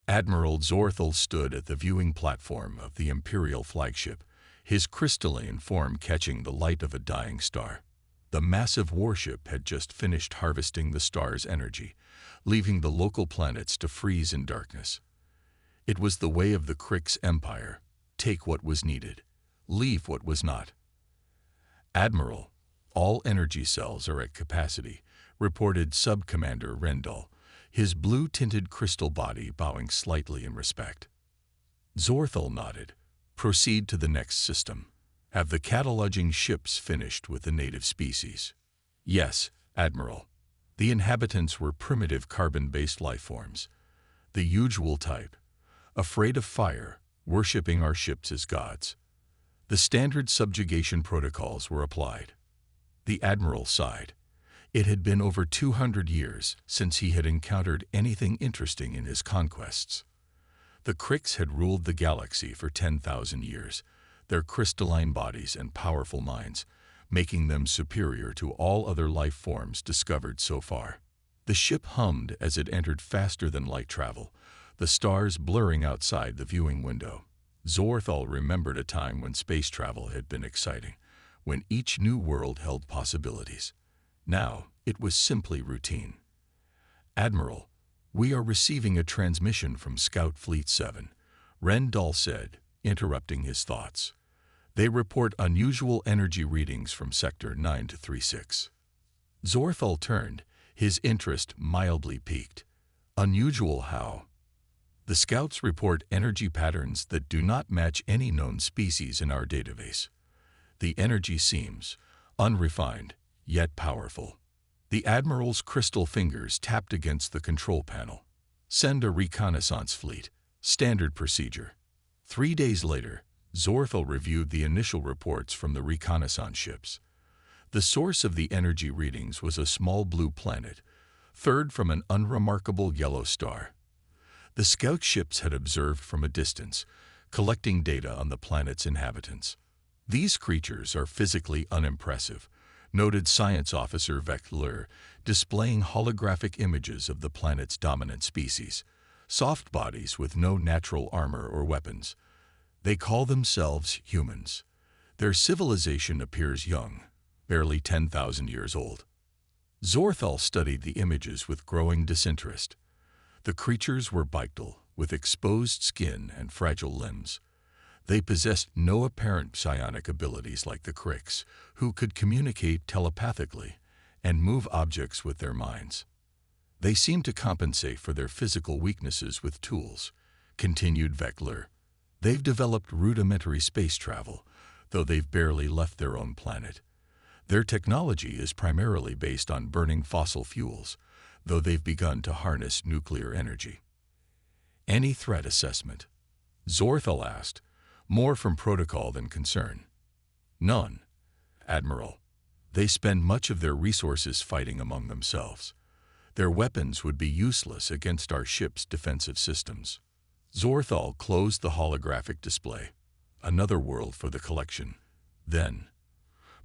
Admiral Zorthel stood at the viewing platform of the Imperial flagship, his crystalline form catching the light of a dying star. The massive warship had just finished harvesting the star's energy, leaving the local planets to freeze in darkness. It was the way of the Krix Empire: take what was needed, leave what was not. "Admiral, all energy cells are at capacity," reported Sub-Commander Rendell, his blue-tinted crystal body bowing slightly in respect. Zorthel nodded. "Proceed to the next system. Have the cataloging ships finished with the native species?" "Yes, Admiral. The inhabitants were primitive carbon-based lifeforms. The usual type. Afraid of fire, worshipping our ships as gods." The standard subjugation protocols were applied. The Admiral sighed. It had been over 200 years since he had encountered anything interesting in his conquests. The Krix had ruled the galaxy for 10,000 years, their crystalline bodies and powerful minds, making them superior to all other life forms discovered so far. The ship hummed as it entered faster than light travel, the stars blurring outside the viewing window. Zorthel remembered a time when space travel had been exciting, when each new world held possibilities. Now, it was simply routine. "Admiral, we are receiving a transmission from Scout Fleet 7, Rendell said, interrupting his thoughts. "They report unusual energy readings from Sector 9-36. Zorthel turned, his interest mildly piqued. "Unusual how?" "The Scouts report energy patterns that do not match any known species in our database. The energy seems unrefined, yet powerful." The Admiral's crystal fingers tapped against the control panel. "Send a reconnaissance fleet. Standard procedure." 3 days later, Zorthel reviewed the initial reports from the reconnaissance ships. The source of the energy readings was a small blue planet, third from an unremarkable yellow star. The scout ships had observed from a distance, collecting data on the planet's inhabitants. "These creatures are physically unimpressive," noted Science Officer Vectlur, displaying holographic images of the planet's dominant species, soft bodies with no natural armor or weapons. "They call themselves humans. Their civilization appears young, barely 10,000 years old." Zorthel studied the images with growing disinterest. The creatures were bictal, with exposed skin and fragile limbs. They possessed no apparent psionic abilities like the Krix, who could communicate telepathically and move objects with their minds. "They seem to compensate for their physical weaknesses with tools," continued Vectlur. "They've developed rudimentary space travel, though they've barely left their own planet. Their technology is primarily based on burning fossil fuels, though they've begun to harness nuclear energy." "Any threat assessment?" Zorthel asked, more from protocol than concern. "None, Admiral. They spend much of their resources fighting among themselves. Their weapons would be useless against our ship's defensive systems." Zorthel closed the holographic display. "Another world for the collection. Then,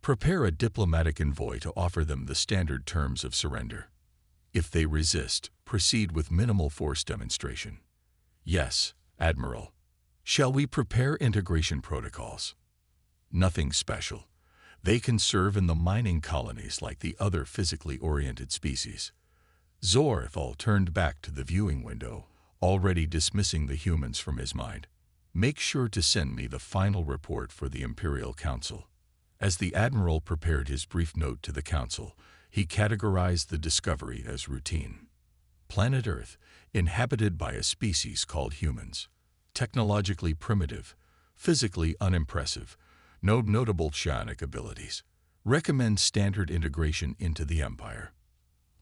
prepare a diplomatic envoy to offer them the standard terms of surrender. If they resist, proceed with minimal force demonstration." "Yes, Admiral." "Shall we prepare integration protocols?" "Nothing special. They can serve in the mining colonies like the other physically oriented species." Zorthel turned back to the viewing window, already dismissing the humans from his mind. "Make sure to send me the final report for the Imperial Council." As the Admiral prepared his brief note to the Council, he categorized the discovery as routine. Planet Earth, inhabited by a species called humans. Technologically primitive, physically unimpressive, no notable psionic abilities. Recommend standard integration into the Empire.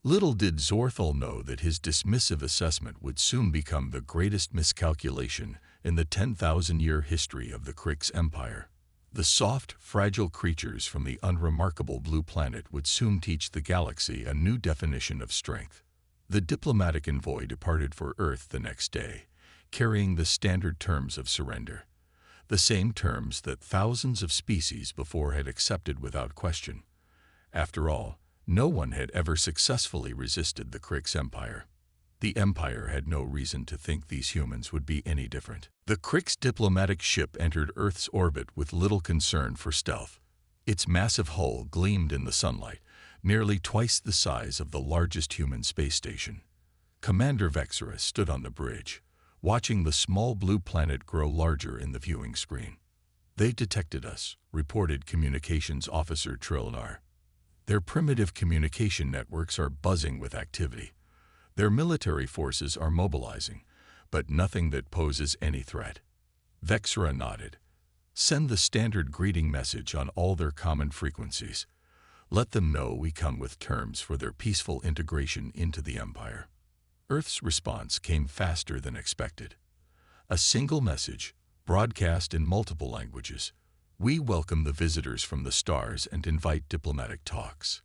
Little did Zorthel know that his dismissive assessment would soon become the greatest miscalculation in the 10,000-year history of the Krix Empire. The soft, fragile creatures from the unremarkable blue planet would soon teach the galaxy a new definition of strength. The diplomatic envoy departed for Earth the next day, carrying the standard terms of surrender, the same terms that thousands of species before had accepted without question. After all, no one had ever successfully resisted the Krix Empire. The Empire had no reason to think these humans would be any different. The Krix diplomatic ship entered Earth's orbit with little concern for stealth. Its massive hull gleamed in the sunlight, nearly twice the size of the largest human space station. Commander Vexera stood on the bridge, watching the small blue planet grow larger in the viewing screen. "They detected us," reported Communications Officer Trilnar. "Their primitive communication networks are buzzing with activity. Their military forces are mobilizing, but nothing that poses any threat." Vexera nodded. "Send the standard greeting message on all their common frequencies. Let them know we come with terms for their peaceful integration into the Empire." Earth's response came faster than expected. A single message, broadcast in multiple languages. "We welcome the visitors from the stars and invite diplomatic talks.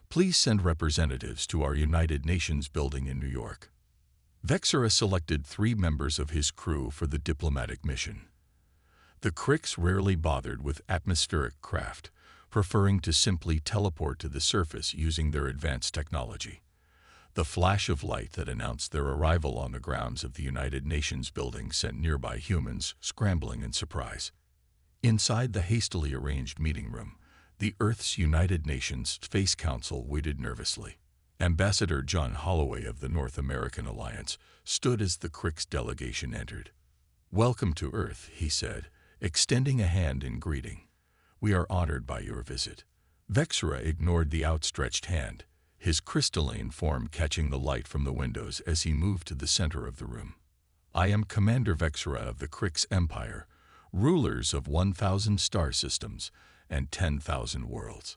Please send representatives to our United Nations building in New York." Vexera selected 3 members of his crew for the diplomatic mission. The Krix rarely bothered with atmospheric craft, preferring to simply teleport to the surface using their advanced technology. The flash of light that announced their arrival on the grounds of the United Nations building sent nearby humans scrambling in surprise. Inside the hastily arranged meeting room, the Earth's United Nations Space Council waited nervously. Ambassador John Holloway of the North American Alliance stood as the Krix delegation entered. "Welcome to Earth," he said, extending a hand in greeting. "We are honored by your visit." Vexera ignored the outstretched hand, his crystalline form catching the light from the windows as he moved to the center of the room. "I am Commander Vexera of the Krix Empire, rulers of 1,000 star systems and 10,000 worlds."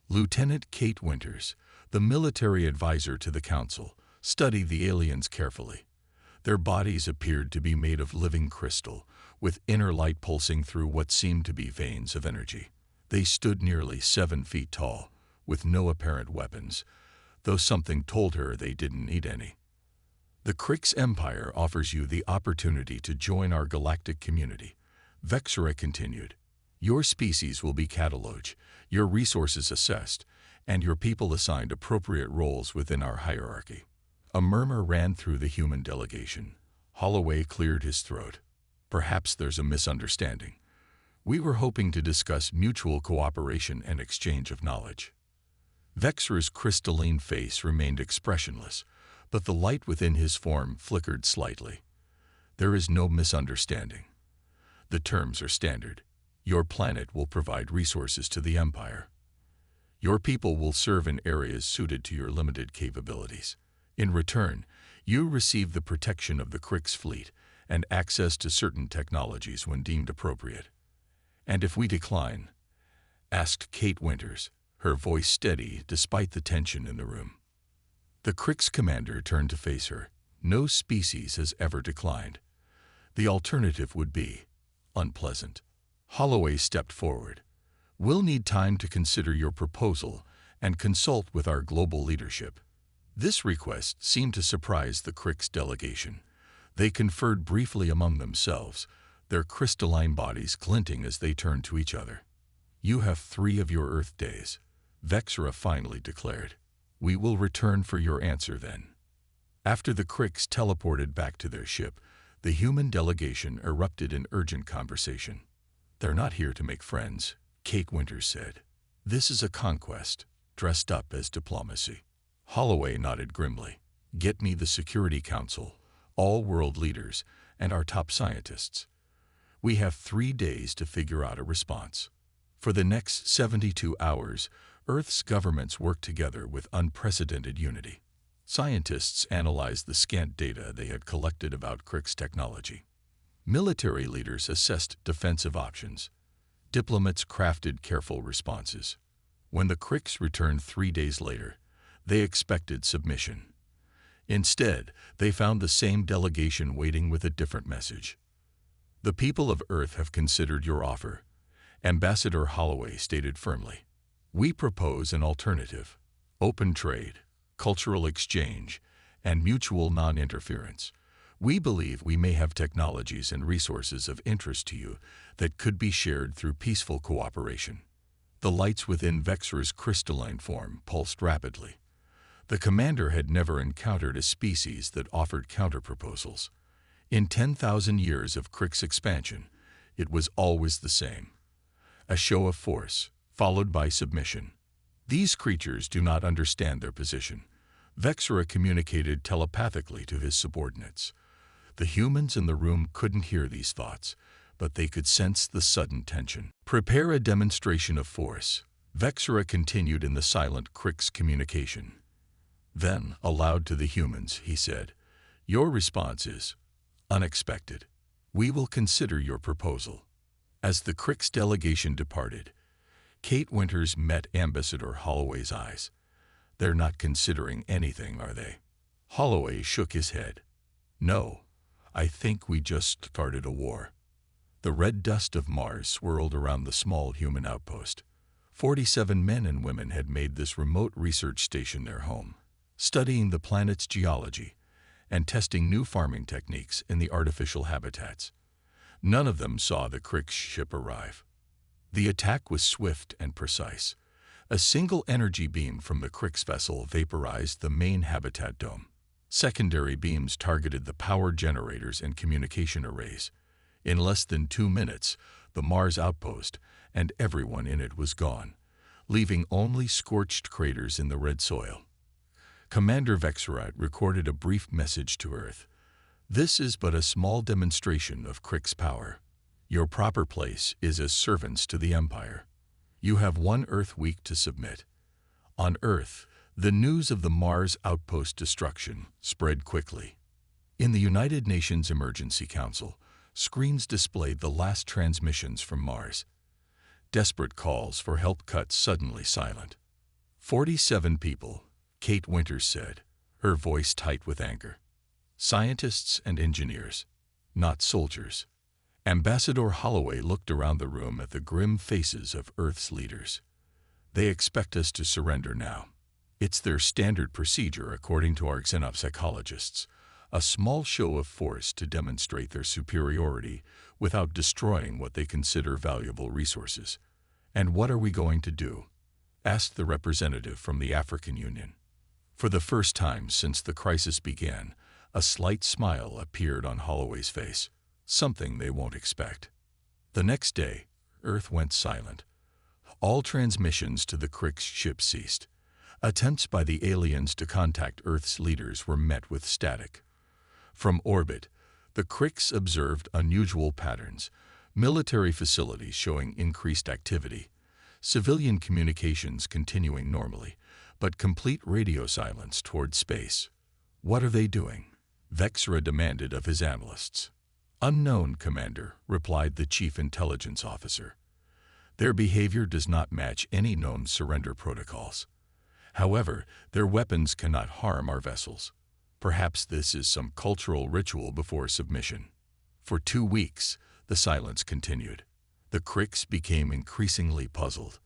Lieutenant Kate Winters, the military advisor to the council, studied the aliens carefully. Their bodies appeared to be made of living crystal, with inner light pulsing through what seemed to be veins of energy. They stood nearly 7 feet tall, with no apparent weapons, though something told her they didn't need any. "The Krix Empire offers you the opportunity to join our galactic community," Vexera continued. "Your species will be cataloged, your resources assessed, and your people assigned appropriate roles within our hierarchy." A murmur ran through the human delegation. Holloway cleared his throat. "Perhaps there's a misunderstanding. We were hoping to discuss mutual cooperation and exchange of knowledge." Vexera's crystalline face remained expressionless, but the light within his form flickered slightly. "There is no misunderstanding. The terms are standard. Your planet will provide resources to the Empire. Your people will serve in areas suited to your limited capabilities. In return, you receive the protection of the Krix fleet and access to certain technologies when deemed appropriate." "And if we decline?" asked Kate Winters, her voice steady despite the tension in the room. The Krix commander turned to face her. "No species has ever declined. The alternative would be unpleasant." Holloway stepped forward. "We'll need time to consider your proposal and consult with our global leadership." This request seemed to surprise the Krix delegation. They conferred briefly among themselves, their crystalline bodies glinting as they turned to each other. "You have 3 of your Earth days," Vexera finally declared. "We will return for your answer then." After the Krix teleported back to their ship, the human delegation erupted in urgent conversation. "They're not here to make friends," Kate Winters said. "This is a conquest, dressed up as diplomacy." Holloway nodded grimly. "Get me the Security Council, all world leaders, and our top scientists. We have 3 days to figure out a response." For the next 72 hours, Earth's governments worked together with unprecedented unity. Scientists analyzed the scant data they had collected about Krix technology. Military leaders assessed defensive options. Diplomats crafted careful responses. When the Krix returned 3 days later, they expected submission. Instead, they found the same delegation waiting with a different message. "The people of Earth have considered your offer," Ambassador Holloway stated firmly. "We propose an alternative: open trade, cultural exchange, and mutual non-interference. We believe we may have technologies and resources of interest to you that could be shared through peaceful cooperation." The lights within Vexera's crystalline form pulsed rapidly. The commander had never encountered a species that offered counterproposals. In 10,000 years of Crick's expansion, it was always the same. A show of force, followed by submission. These creatures do not understand their position. Vexera communicated telepathically to his subordinates. The humans in the room couldn't hear these thoughts, but they could sense the sudden tension. Prepare a demonstration of force. Vexera continued in the silent Crick's communication. Then, aloud to the humans, he said, "Your response is unexpected. We will consider your proposal." As the Crick's delegation departed, Kate Winters met Ambassador Holloway's eyes. "They're not considering anything, are they?" Holloway shook his head. "No, I think we just started a war." The red dust of Mars swirled around the small human outpost. 47 men and women had made this remote research station their home, studying the planet's geology and testing new farming techniques in the artificial habitats. None of them saw the Crick's ship arrive. The attack was swift and precise. A single energy beam from the Crick's vessel vaporized the main habitat dome. Secondary beams targeted the power generators and communication arrays. In less than 2 minutes, the Mars outpost and everyone in it was gone, leaving only scorched craters in the red soil. Commander Vexera recorded a brief message to Earth. "This is but a small demonstration of Crick's power. Your proper place is as servants to the Empire. You have 1 Earth week to submit." On Earth, the news of the Mars outpost destruction spread quickly. In the United Nations Emergency Council, screens displayed the last transmissions from Mars. Desperate calls for help cut suddenly silent. 47 people, Kate Winters said, her voice tight with anger. Scientists and engineers, not soldiers. Ambassador Holloway looked around the room at the grim faces of Earth's leaders. "They expect us to surrender now. It's their standard procedure according to our xenopsychologists. A small show of force to demonstrate their superiority without destroying what they consider valuable resources." "And what are we going to do?" asked the representative from the African Union. For the first time since the crisis began, a slight smile appeared on Holloway's face, something they won't expect. The next day, Earth went silent. All transmissions to the Crick's ship ceased. Attempts by the aliens to contact Earth's leaders were met with static. From orbit, the Crick's observed unusual patterns, military facilities showing increased activity, civilian communications continuing normally, but complete radio silence toward space. "What are they doing?" Vexera demanded of his analysts. "Unknown, Commander," replied the chief intelligence officer. "Their behavior does not match any known surrender protocols. However, their weapons cannot harm our vessels. Perhaps this is some cultural ritual before submission." For 2 weeks, the silence continued. The Cricks became increasingly puzzled.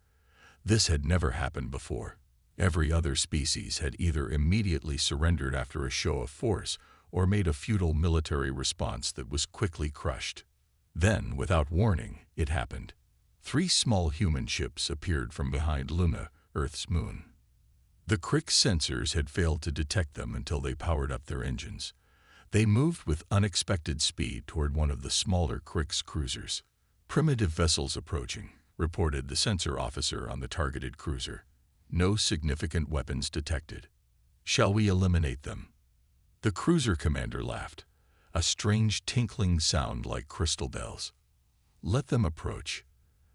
This had never happened before. Every other species had either immediately surrendered after a show of force or made a futile military response that was quickly crushed. Then, without warning, it happened. 3 small human ships appeared from behind Luna, Earth's moon. The Crick sensors had failed to detect them until they powered up their engines. They moved with unexpected speed toward one of the smaller Crick's cruisers. "Primitive vessels approaching," reported the sensor officer on the targeted cruiser. "No significant weapons detected. Shall we eliminate them?" The cruiser commander laughed, a strange tinkling sound like crystal bells. "Let them approach.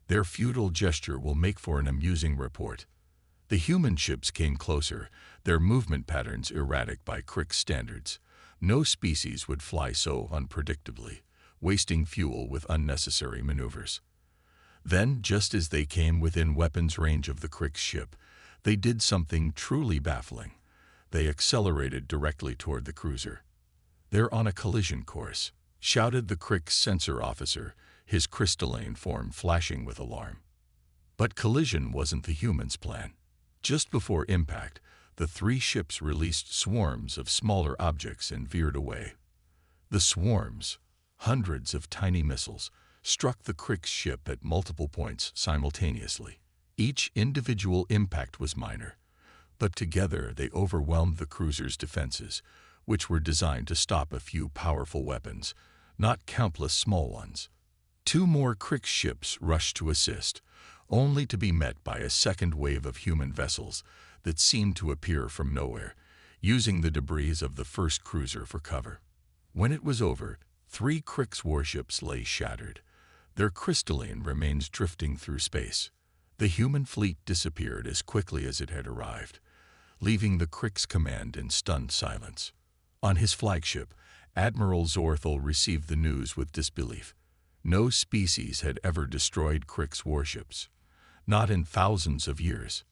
Their futile gesture will make for an amusing report." The human ships came closer, their movement patterns erratic by Crick standards. No species would fly so unpredictably, wasting fuel with unnecessary maneuvers. Then, just as they came within weapons range of the Crick's ship, they did something truly baffling. They accelerated directly toward the cruiser. "They're on a collision course," shouted the Crick's sensor officer, his crystalline form flashing with alarm. But collision wasn't the humans' plan. Just before impact, the 3 ships released swarms of smaller objects and veered away. The swarms, hundreds of tiny missiles, struck the Crick's ship at multiple points simultaneously. Each individual impact was minor, but together they overwhelmed the cruiser's defenses, which were designed to stop a few powerful weapons, not countless small ones. Two more Krix ships rushed to assist, only to be met by a second wave of human vessels that seemed to appear from nowhere, using the debris of the first cruiser for cover. When it was over, 3 Krix warships lay shattered, their crystalline remains drifting through space. The human fleet disappeared as quickly as it had arrived, leaving the Krix command in stunned silence. On his flagship, Admiral Zorthal received the news with disbelief. No species had ever destroyed Krix warships, not in thousands of years.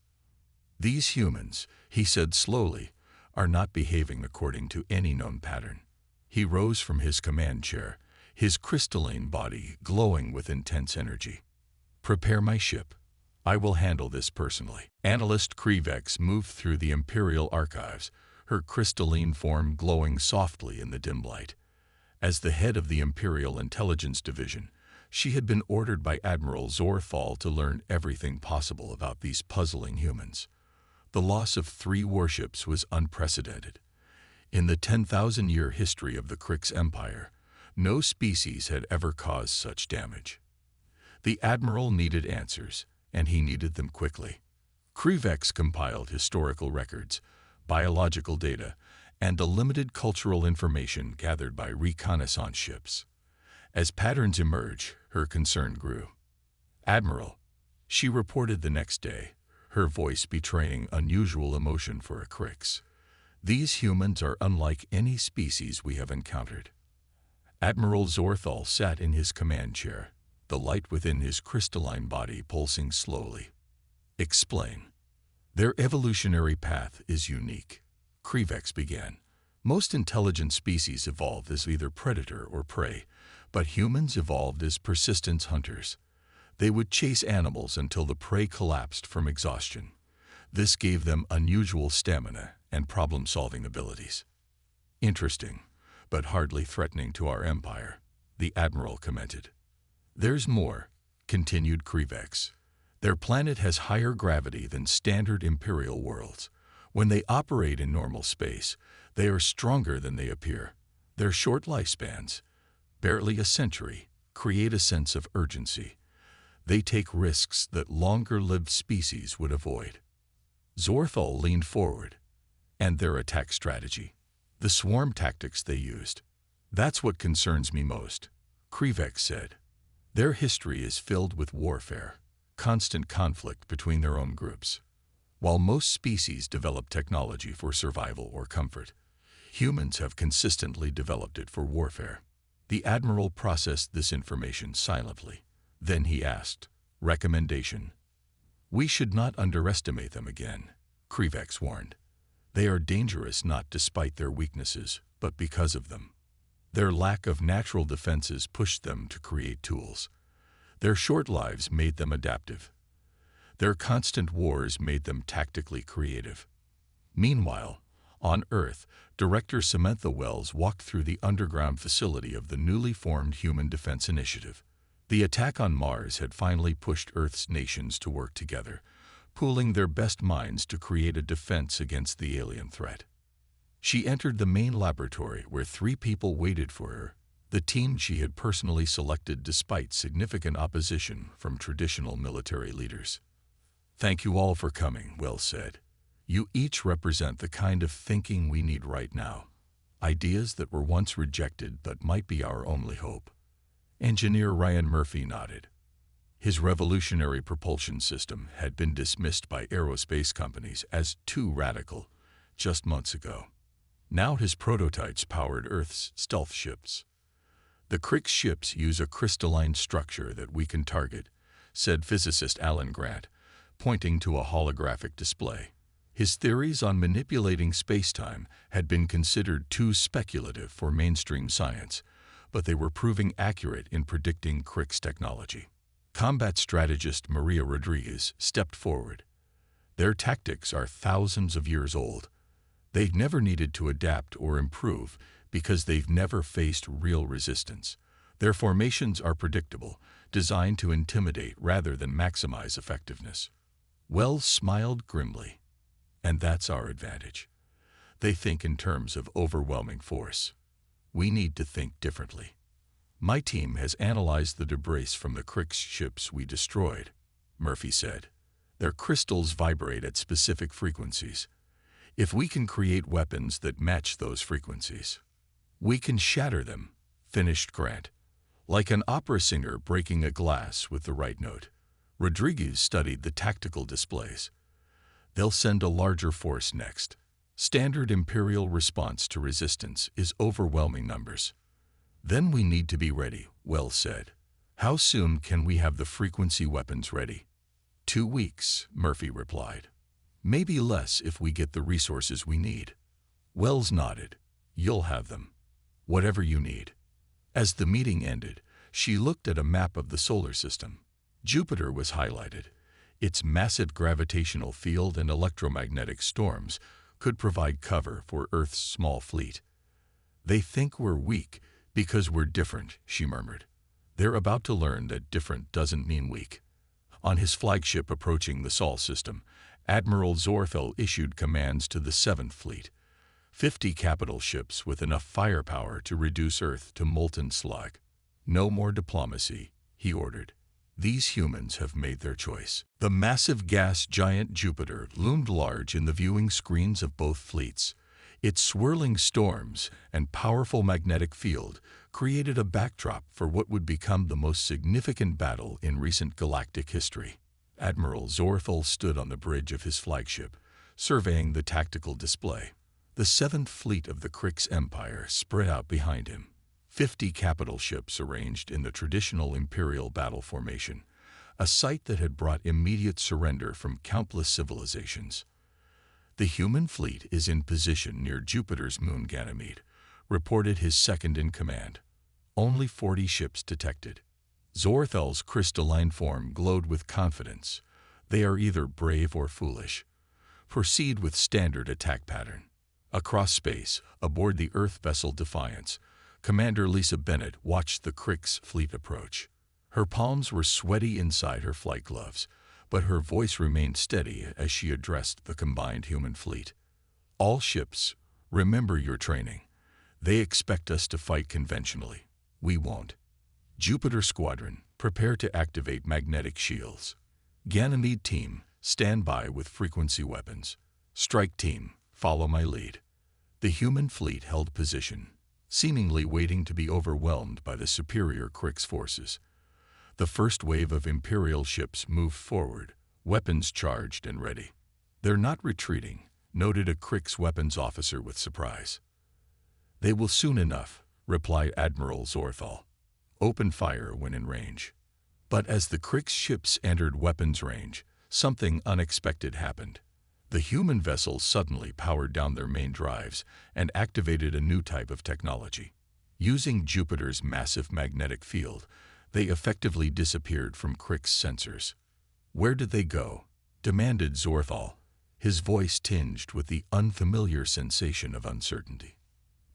These humans, he said slowly, are not behaving according to any known pattern. He rose from his command chair, his crystalline body glowing with intense energy. Prepare my ship. I will handle this personally. Analyst Krivex moved through the Imperial archives, her crystalline form glowing softly in the dim light. As the head of the Imperial Intelligence Division, she had been ordered by Admiral Zorthal to learn everything possible about these puzzling humans. The loss of 3 warships was unprecedented. In the 10,000-year history of the Krix Empire, no species had ever caused such damage. The Admiral needed answers, and he needed them quickly. Krivex compiled historical records, biological data, and the limited cultural information gathered by reconnaissance ships. As patterns emerged, her concern grew. "Admiral," she reported the next day, her voice betraying unusual emotion for a Krix. "These humans are unlike any species we have encountered." Admiral Zorthal sat in his command chair, the light within his crystalline body pulsing slowly. "Explain." "Their evolutionary path is unique," Krivex began. "Most intelligent species evolved as either predator or prey, but humans evolved as persistence hunters. They would chase animals until the prey collapsed from exhaustion. This gave them unusual stamina and problem-solving abilities." "Interesting, but hardly threatening to our empire," the Admiral commented. "There's more," continued Krivex. "Their planet has higher gravity than standard Imperial worlds. When they operate in normal space, they are stronger than they appear. Their short lifespans, barely a century, create a sense of urgency. They take risks that longer-lived species would avoid." Zorthal leaned forward. "And their attack strategy, the swarm tactics they used. That's what concerns me most," Krivex said. "Their history is filled with warfare, constant conflict between their own groups. While most species develop technology for survival or comfort, humans have consistently developed it for warfare." The Admiral processed this information silently. Then he asked, "Recommendation?" "We should not underestimate them again," Krivex warned. "They are dangerous not despite their weaknesses, but because of them. Their lack of natural defenses pushed them to create tools. Their short lives made them adaptive. Their constant wars made them tactically creative." Meanwhile, on Earth, Director Samantha Wells walked through the underground facility of the newly formed Human Defense Initiative. The attack on Mars had finally pushed Earth's nations to work together, pooling their best minds to create a defense against the alien threat. She entered the main laboratory where 3 people waited for her, the team she had personally selected despite significant opposition from traditional military leaders. "Thank you all for coming," Wells said. "You each represent the kind of thinking we need right now. Ideas that were once rejected but might be our only hope." Engineer Ryan Murphy nodded. His revolutionary propulsion system had been dismissed by aerospace companies as too radical just months ago. Now his prototypes powered Earth's stealth ships. "The Krix ships use a crystalline structure that we can target," said physicist Alan Grant, pointing to a holographic display. His theories on manipulating space-time had been considered too speculative for mainstream science, but they were proving accurate in predicting Krix technology. Combat strategist Maria Rodriguez stepped forward. "Their tactics are thousands of years old. They've never needed to adapt or improve because they've never faced real resistance. Their formations are predictable, designed to intimidate rather than maximize effectiveness." Wells smiled grimly. And that's our advantage. They think in terms of overwhelming force. We need to think differently. My team has analyzed the debris from the Krix ships we destroyed, Murphy said. Their crystals vibrate at specific frequencies. If we can create weapons that match those frequencies, we can shatter them, finished Grant. Like an opera singer breaking a glass with the right note. Rodriguez studied the tactical displays. They'll send a larger force next. Standard Imperial response to resistance is overwhelming numbers. Then we need to be ready, Wells said. How soon can we have the frequency weapons ready? 2 weeks, Murphy replied. Maybe less if we get the resources we need. Wells nodded. You'll have them. Whatever you need. As the meeting ended, she looked at a map of the solar system. Jupiter was highlighted. Its massive gravitational field and electromagnetic storms could provide cover for Earth's small fleet. They think we're weak because we're different, she murmured. They're about to learn that different doesn't mean weak. On his flagship approaching the Sol system, Admiral Zorthel issued commands to the 7th Fleet. 50 capital ships with enough firepower to reduce Earth to molten slag. No more diplomacy, he ordered. These humans have made their choice. The massive gas giant Jupiter loomed large in the viewing screens of both fleets. Its swirling storms and powerful magnetic field created a backdrop for what would become the most significant battle in recent galactic history. Admiral Zorthel stood on the bridge of his flagship, surveying the tactical display. The 7th Fleet of the Krix Empire spread out behind him. 50 capital ships arranged in the traditional Imperial battle formation, a sight that had brought immediate surrender from countless civilizations. The human fleet is in position near Jupiter's moon Ganymede, reported his second-in-command. Only 40 ships detected. Zorthel's crystalline form glowed with confidence. They are either brave or foolish. Proceed with standard attack pattern. Across space, aboard the Earth vessel Defiance, Commander Lisa Bennett watched the Krix fleet approach. Her palms were sweaty inside her flight gloves, but her voice remained steady as she addressed the combined human fleet. All ships, remember your training. They expect us to fight conventionally. We won't. Jupiter Squadron, prepare to activate magnetic shields. Ganymede Team, stand by with frequency weapons. Strike Team, follow my lead. The human fleet held position, seemingly waiting to be overwhelmed by the superior Krix forces. The first wave of Imperial ships moved forward, weapons charged and ready. They're not retreating, noted a Krix weapons officer with surprise. They will soon enough, replied Admiral Zorthal. Open fire when in range. But as the Krix ships entered weapons range, something unexpected happened. The human vessels suddenly powered down their main drives and activated a new type of technology. Using Jupiter's massive magnetic field, they effectively disappeared from Krix sensors. Where did they go? Demanded Zorthal, his voice tinged with the unfamiliar sensation of uncertainty.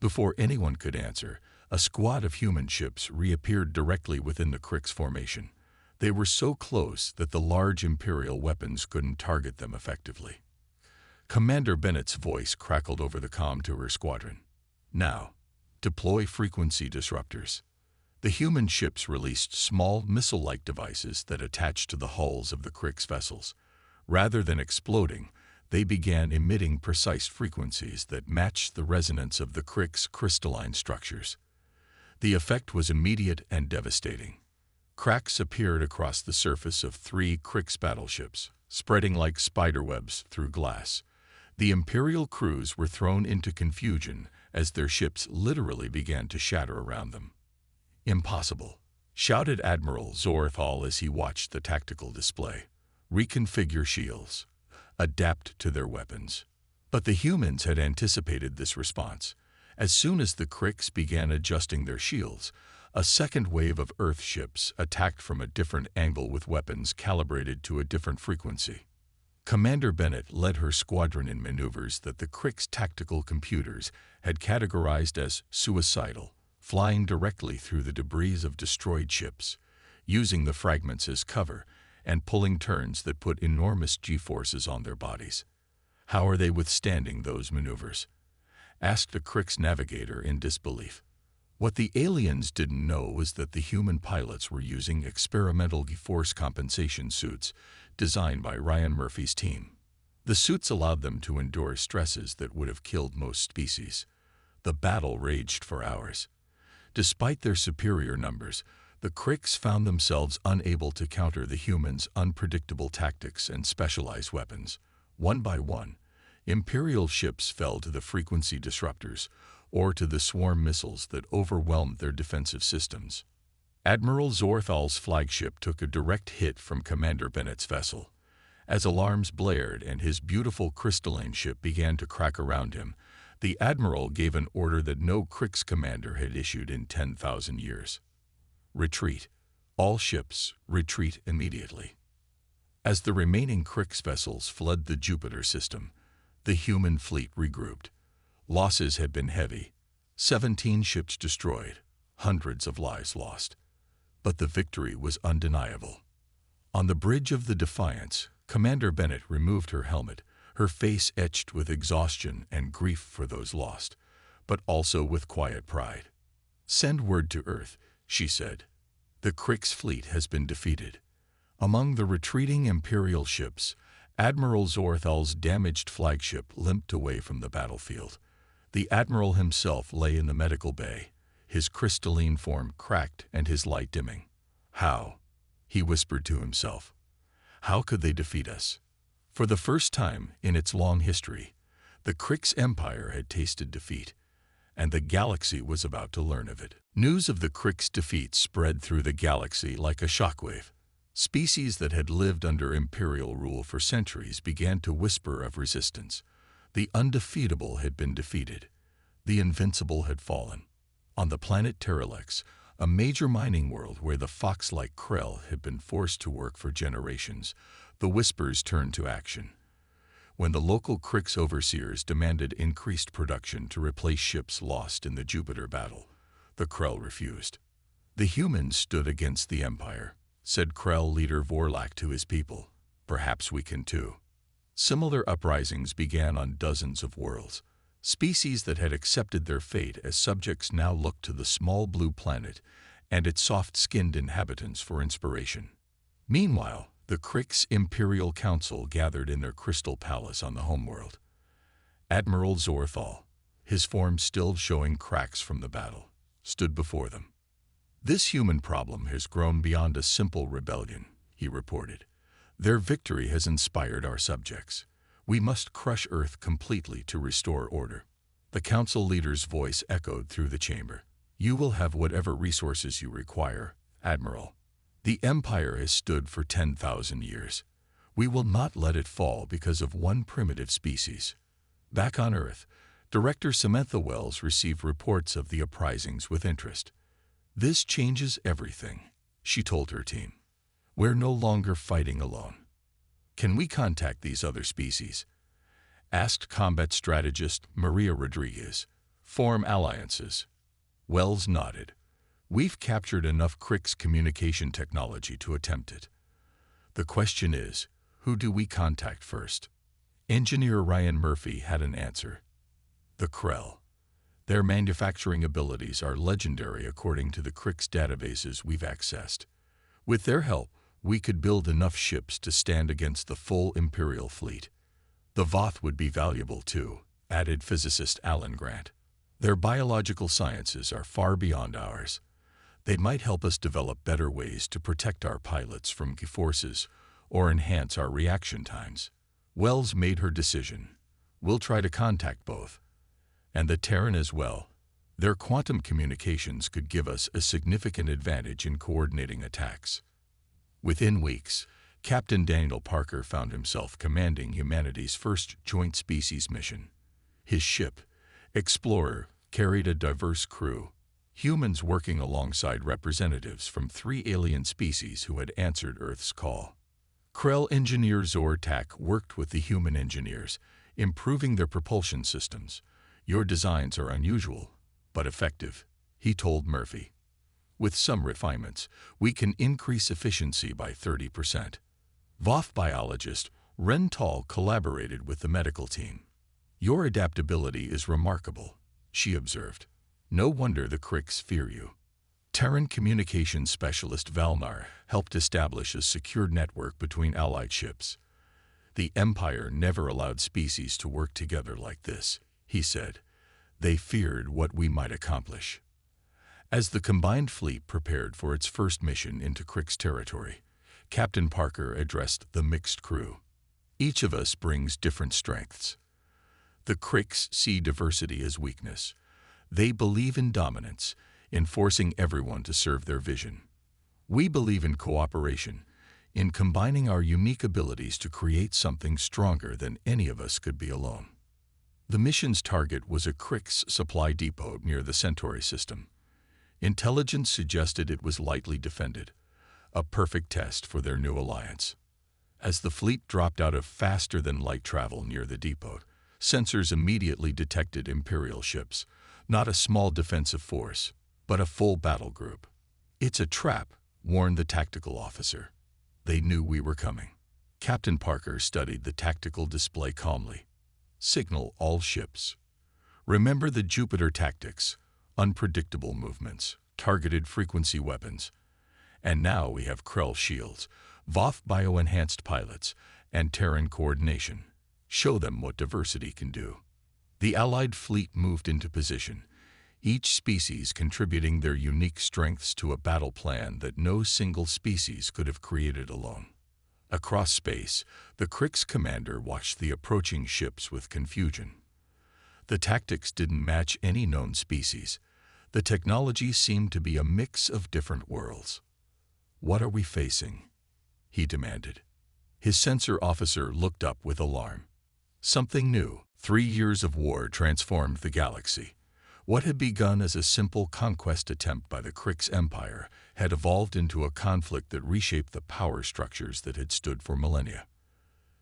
Before anyone could answer, a squad of human ships reappeared directly within the Krix formation. They were so close that the large Imperial weapons couldn't target them effectively. Commander Bennett's voice crackled over the comm to her squadron. Now, deploy frequency disruptors. The human ships released small missile-like devices that attached to the hulls of the Krix vessels. Rather than exploding, they began emitting precise frequencies that matched the resonance of the Krix crystalline structures. The effect was immediate and devastating. Cracks appeared across the surface of 3 Krix battleships, spreading like spiderwebs through glass. The Imperial crews were thrown into confusion as their ships literally began to shatter around them. Impossible, shouted Admiral Zorthal as he watched the tactical display. Reconfigure shields. Adapt to their weapons. But the humans had anticipated this response. As soon as the Krix began adjusting their shields, a second wave of Earth ships attacked from a different angle with weapons calibrated to a different frequency. Commander Bennett led her squadron in maneuvers that the Krix tactical computers had categorized as suicidal, flying directly through the debris of destroyed ships, using the fragments as cover, and pulling turns that put enormous G-forces on their bodies. How are they withstanding those maneuvers? Asked the Krix navigator in disbelief. What the aliens didn't know was that the human pilots were using experimental force compensation suits designed by Ryan Murphy's team. The suits allowed them to endure stresses that would have killed most species. The battle raged for hours. Despite their superior numbers, the Krix found themselves unable to counter the humans' unpredictable tactics and specialized weapons. One by one, Imperial ships fell to the frequency disruptors or to the swarm missiles that overwhelmed their defensive systems. Admiral Zorthal's flagship took a direct hit from Commander Bennett's vessel. As alarms blared and his beautiful crystalline ship began to crack around him, the Admiral gave an order that no Krix commander had issued in 10,000 years. Retreat. All ships, retreat immediately. As the remaining Krix vessels fled the Jupiter system, the human fleet regrouped. Losses had been heavy. 17 ships destroyed, hundreds of lives lost. But the victory was undeniable. On the bridge of the Defiance, Commander Bennett removed her helmet, her face etched with exhaustion and grief for those lost, but also with quiet pride. "Send word to Earth," she said. "The Krix fleet has been defeated." Among the retreating Imperial ships, Admiral Zorthal's damaged flagship limped away from the battlefield. The Admiral himself lay in the medical bay, his crystalline form cracked and his light dimming. "How?" he whispered to himself. "How could they defeat us?" For the first time in its long history, the Krix Empire had tasted defeat, and the galaxy was about to learn of it. News of the Krix defeat spread through the galaxy like a shockwave. Species that had lived under Imperial rule for centuries began to whisper of resistance. The undefeatable had been defeated. The invincible had fallen. On the planet Terralex, a major mining world where the fox-like Krell had been forced to work for generations, the whispers turned to action. When the local Krix overseers demanded increased production to replace ships lost in the Jupiter battle, the Krell refused. "The humans stood against the Empire," said Krell leader Vorlak to his people. "Perhaps we can too." Similar uprisings began on dozens of worlds. Species that had accepted their fate as subjects now looked to the small blue planet and its soft-skinned inhabitants for inspiration. Meanwhile, the Krix Imperial Council gathered in their crystal palace on the homeworld. Admiral Zorthal, his form still showing cracks from the battle, stood before them. "This human problem has grown beyond a simple rebellion," he reported. "Their victory has inspired our subjects. We must crush Earth completely to restore order." The council leader's voice echoed through the chamber. "You will have whatever resources you require, Admiral. The Empire has stood for 10,000 years. We will not let it fall because of one primitive species." Back on Earth, Director Samantha Wells received reports of the uprisings with interest. "This changes everything," she told her team. "We're no longer fighting alone." "Can we contact these other species?" asked combat strategist Maria Rodriguez. "Form alliances." Wells nodded. "We've captured enough Krix communication technology to attempt it. The question is, who do we contact first?" Engineer Ryan Murphy had an answer. "The Krell. Their manufacturing abilities are legendary according to the Krix databases we've accessed. With their help, we could build enough ships to stand against the full Imperial fleet. The Voth would be valuable too," added physicist Alan Grant. "Their biological sciences are far beyond ours. They might help us develop better ways to protect our pilots from forces or enhance our reaction times." Wells made her decision. "We'll try to contact both. And the Terran as well. Their quantum communications could give us a significant advantage in coordinating attacks." Within weeks, Captain Daniel Parker found himself commanding humanity's first joint species mission. His ship, Explorer, carried a diverse crew, humans working alongside representatives from 3 alien species who had answered Earth's call. Krell engineer Zortak worked with the human engineers, improving their propulsion systems. "Your designs are unusual, but effective," he told Murphy. "With some refinements, we can increase efficiency by 30%. Voth biologist Rental collaborated with the medical team. "Your adaptability is remarkable," she observed. "No wonder the Krix fear you." Terran communications specialist Valnar helped establish a secure network between Allied ships. "The Empire never allowed species to work together like this," he said. "They feared what we might accomplish." As the combined fleet prepared for its first mission into Krix territory, Captain Parker addressed the mixed crew. "Each of us brings different strengths. The Krix see diversity as weakness. They believe in dominance, in forcing everyone to serve their vision. We believe in cooperation, in combining our unique abilities to create something stronger than any of us could be alone." The mission's target was a Krix supply depot near the Centauri system. Intelligence suggested it was lightly defended, a perfect test for their new alliance. As the fleet dropped out of faster-than-light travel near the depot, sensors immediately detected Imperial ships, not a small defensive force, but a full battle group. "It's a trap," warned the tactical officer. They knew we were coming. Captain Parker studied the tactical display calmly. "Signal all ships. Remember the Jupiter tactics, unpredictable movements, targeted frequency weapons. And now we have Krell shields, Voth bio-enhanced pilots, and Terran coordination. Show them what diversity can do." The Allied fleet moved into position, each species contributing their unique strengths to a battle plan that no single species could have created alone. Across space, the Krix commander watched the approaching ships with confusion. The tactics didn't match any known species. The technology seemed to be a mix of different worlds. "What are we facing?" he demanded. His sensor officer looked up with alarm. Something new. 3 years of war transformed the galaxy. What had begun as a simple conquest attempt by the Krix Empire had evolved into a conflict that reshaped the power structures that had stood for millennia.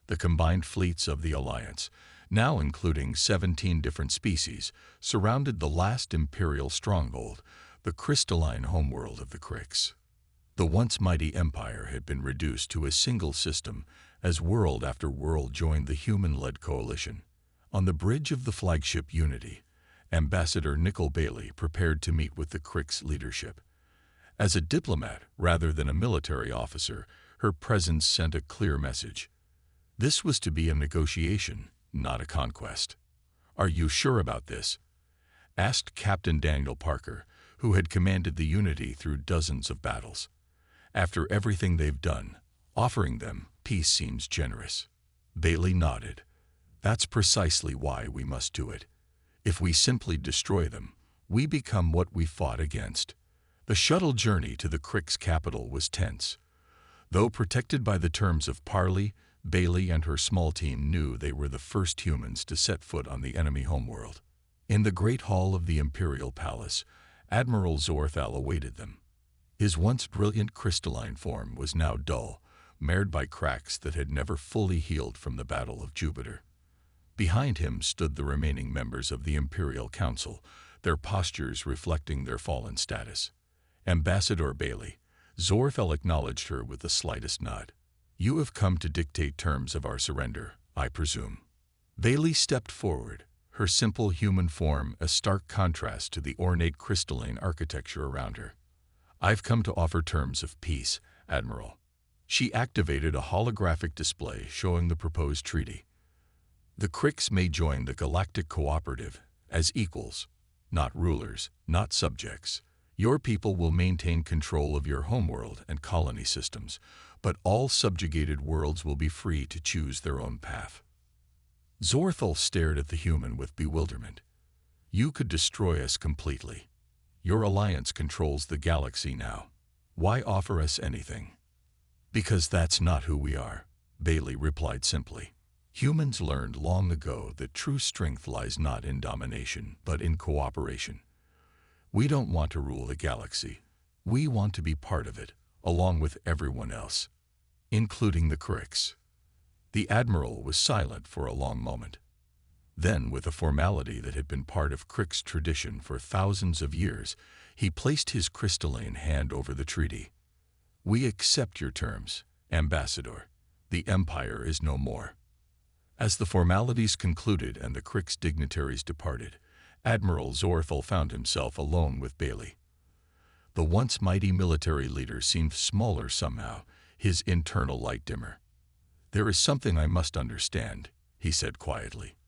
The combined fleets of the Alliance, now including 17 different species, surrounded the last Imperial stronghold, the crystalline homeworld of the Krix. The once mighty empire had been reduced to a single system as world after world joined the human-led coalition. On the bridge of the flagship Unity, Ambassador Nicole Bailey prepared to meet with the Krix leadership. As a diplomat rather than a military officer, her presence sent a clear message. This was to be a negotiation, not a conquest. "Are you sure about this?" asked Captain Daniel Parker, who had commanded the Unity through dozens of battles. "After everything they've done, offering them peace seems generous." Bailey nodded. "That's precisely why we must do it. If we simply destroy them, we become what we fought against." The shuttle journey to the Krix capital was tense. Though protected by the terms of parley, Bailey and her small team knew they were the first humans to set foot on the enemy homeworld. In the great hall of the Imperial Palace, Admiral Zorthal awaited them. His once brilliant crystalline form was now dull, marred by cracks that had never fully healed from the Battle of Jupiter. Behind him stood the remaining members of the Imperial Council, their postures reflecting their fallen status. "Ambassador Bailey," Zorthal acknowledged her with the slightest nod. "You have come to dictate terms of our surrender, I presume." Bailey stepped forward, her simple human form a stark contrast to the ornate crystalline architecture around her. "I've come to offer terms of peace, Admiral." She activated a holographic display showing the proposed treaty. "The Krix may join the Galactic Cooperative as equals, not rulers, not subjects. Your people will maintain control of your homeworld and colony systems, but all subjugated worlds will be free to choose their own path." Zorthal stared at the human with bewilderment. "You could destroy us completely. Your alliance controls the galaxy now. Why offer us anything?" "Because that's not who we are," Bailey replied simply. "Humans learned long ago that true strength lies not in domination, but in cooperation. We don't want to rule the galaxy. We want to be part of it, along with everyone else, including the Krix." The Admiral was silent for a long moment. Then, with a formality that had been part of Krix tradition for thousands of years, he placed his crystalline hand over the treaty. "We accept your terms, Ambassador. The Empire is no more. As the formalities concluded and the Crick's dignitaries departed, Admiral Zorthal found himself alone with Bailey. The once mighty military leader seemed smaller somehow, his internal light dimmer. "There is something I must understand," he said quietly.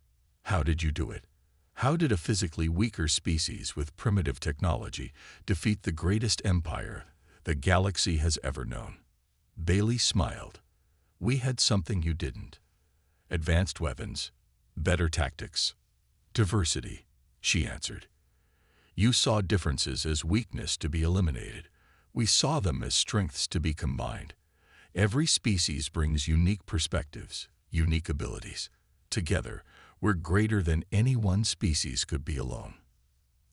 "How did you do it? How did a physically weaker species with primitive technology defeat the greatest empire the galaxy has ever known?" Bailey smiled. "We had something you didn't. Advanced weapons, better tactics, diversity," she answered. "You saw differences as weakness to be eliminated. We saw them as strengths to be combined. Every species brings unique perspectives, unique abilities. Together, we're greater than any one species could be alone."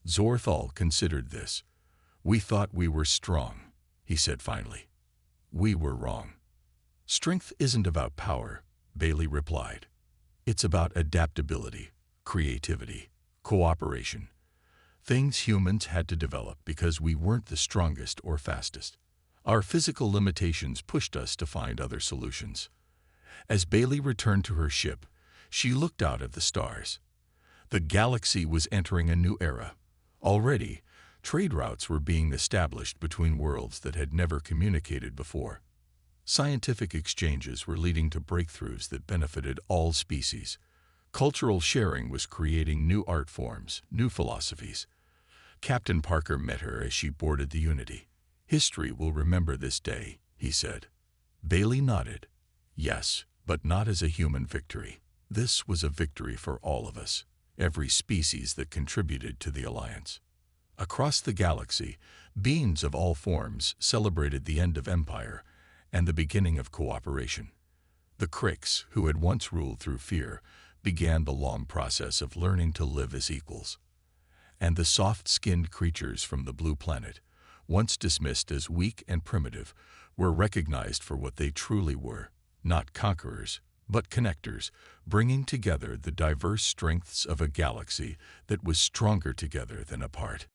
Zorthal considered this. "We thought we were strong," he said finally. "We were wrong." "Strength isn't about power," Bailey replied. "It's about adaptability, creativity, cooperation. Things humans had to develop because we weren't the strongest or fastest. Our physical limitations pushed us to find other solutions." As Bailey returned to her ship, she looked out at the stars. The galaxy was entering a new era. Already, trade routes were being established between worlds that had never communicated before. Scientific exchanges were leading to breakthroughs that benefited all species. Cultural sharing was creating new art forms, new philosophies. Captain Parker met her as she boarded the Unity. "History will remember this day," he said. Bailey nodded. "Yes, but not as a human victory. This was a victory for all of us, every species that contributed to the Alliance." Across the galaxy, beings of all forms celebrated the end of empire and the beginning of cooperation. The Cricks, who had once ruled through fear, began the long process of learning to live as equals. And the soft-skinned creatures from the blue planet, once dismissed as weak and primitive, were recognized for what they truly were, not conquerors, but connectors, bringing together the diverse strengths of a galaxy that was stronger together than apart.